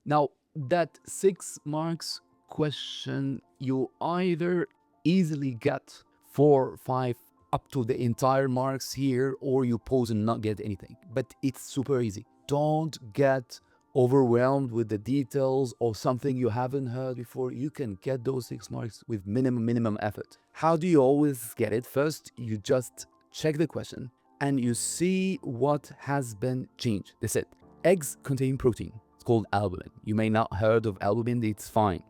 Now, that 6 marks question, you either easily get 4, 5, up to the entire marks here, or you pause and not get anything. But it's super easy. Don't get overwhelmed with the details or something you haven't heard before. You can get those 6 marks with minimum effort. How do you always get it? First, you just check the question and you see what has been changed. That's it. Eggs contain protein. It's called albumin. You may not heard of albumin, it's fine.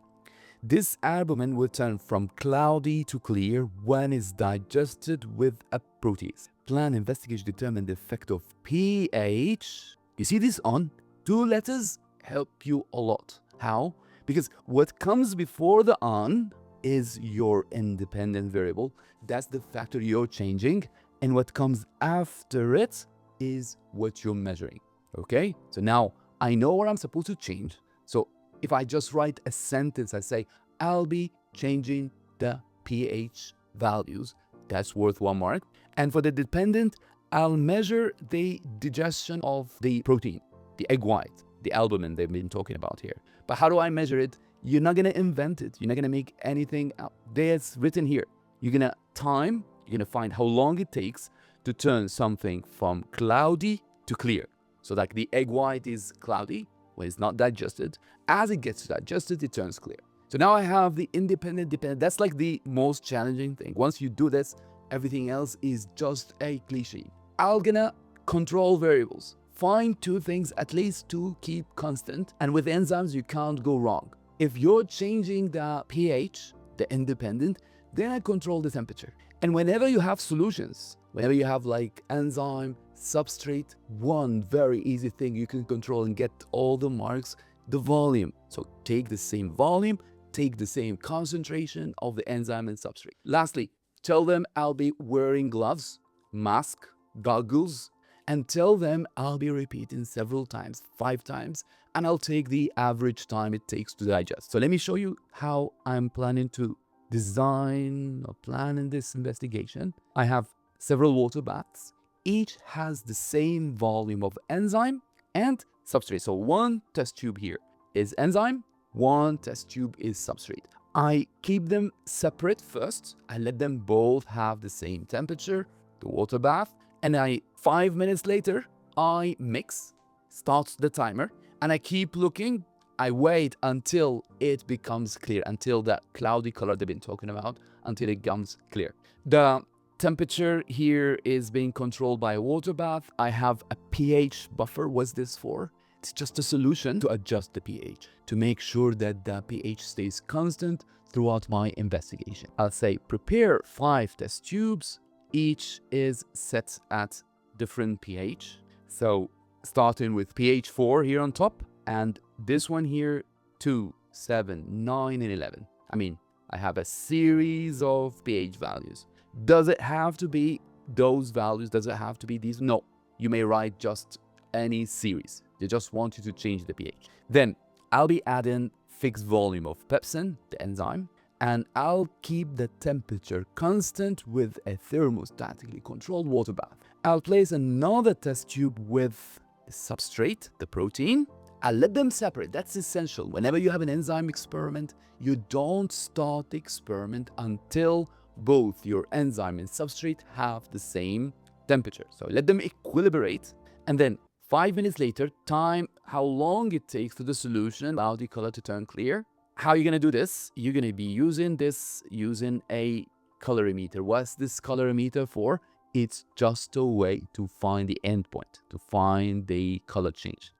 This albumin will turn from cloudy to clear when it's digested with a protease. Plan investigation determine the effect of pH. You see this on? 2 letters help you a lot. How? Because what comes before the on is your independent variable. That's the factor you're changing. And what comes after it is what you're measuring. Okay? So now I know what I'm supposed to change. So if I just write a sentence, I say, I'll be changing the pH values. That's worth 1 mark. And for the dependent, I'll measure the digestion of the protein, the egg white, the albumin they've been talking about here. But how do I measure it? You're not going to invent it. You're not going to make anything up. There's written here. You're going to find how long it takes to turn something from cloudy to clear. So like the egg white is cloudy when it's not digested. As it gets digested, it turns clear. So now I have the independent, dependent. That's like the most challenging thing. Once you do this, everything else is just a cliche. I'm gonna control variables. Find 2 things at least to keep constant. And with enzymes, you can't go wrong. If you're changing the pH, the independent, then I control the temperature. And whenever you have solutions, whenever you have like enzyme, substrate, one very easy thing you can control and get all the marks, the volume. So take the same volume, take the same concentration of the enzyme and substrate. Lastly, tell them I'll be wearing gloves, mask, goggles, and tell them I'll be repeating several times, 5 times, and I'll take the average time it takes to digest. So let me show you how I'm planning to design or plan in this investigation. I have several water baths. Each has the same volume of enzyme and substrate. So 1 test tube here is enzyme, 1 test tube is substrate. I keep them separate first. I let them both have the same temperature, the water bath, and 5 minutes later, I mix, starts the timer, and I keep looking. I wait until it becomes clear, until that cloudy color they've been talking about, until it becomes clear. The temperature here is being controlled by a water bath. I have a pH buffer. What's this for? It's just a solution to adjust the pH, to make sure that the pH stays constant throughout my investigation. I'll say prepare 5 test tubes. Each is set at different pH. So starting with pH 4 here on top, and this one here 2, 7, 9, and 11. I mean, I have a series of pH values. Does it have to be those values? Does it have to be these? No, you may write just any series. They just want you to change the pH. Then I'll be adding fixed volume of pepsin, the enzyme, and I'll keep the temperature constant with a thermostatically controlled water bath. I'll place another test tube with the substrate, the protein. I'll let them separate. That's essential. Whenever you have an enzyme experiment, you don't start the experiment until both your enzyme and substrate have the same temperature. So let them equilibrate, and then 5 minutes later, time how long it takes for the solution, allow the color to turn clear. How are you going to do this? You're going to be using a colorimeter. What's this colorimeter for? It's just a way to find the endpoint, to find the color change.